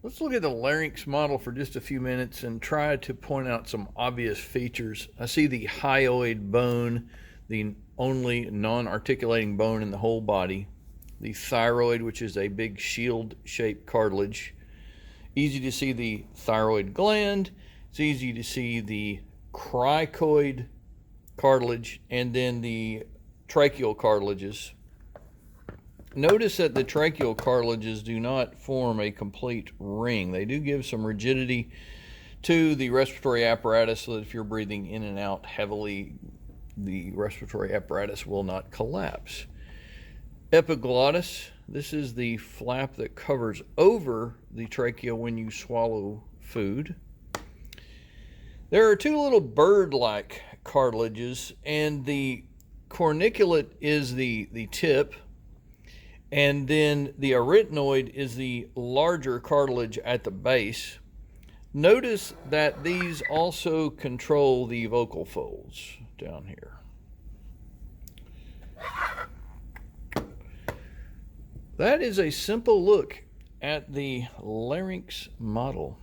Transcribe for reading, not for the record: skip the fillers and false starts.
Let's look at the larynx model for just a few minutes and try to point out some obvious features. I see the hyoid bone, the only non-articulating bone in the whole body. The thyroid, which is a big shield-shaped cartilage. Easy to see the thyroid gland. It's easy to see the cricoid cartilage and then the tracheal cartilages. Notice that the tracheal cartilages do not form a complete ring. They do give some rigidity to the respiratory apparatus so that if you're breathing in and out heavily, the respiratory apparatus will not collapse. Epiglottis, this is the flap that covers over the trachea when you swallow food. There are two little bird-like cartilages, and the corniculate is the tip, and then the arytenoid is the larger cartilage at the base. Notice that these also control the vocal folds down here. That is a simple look at the larynx model.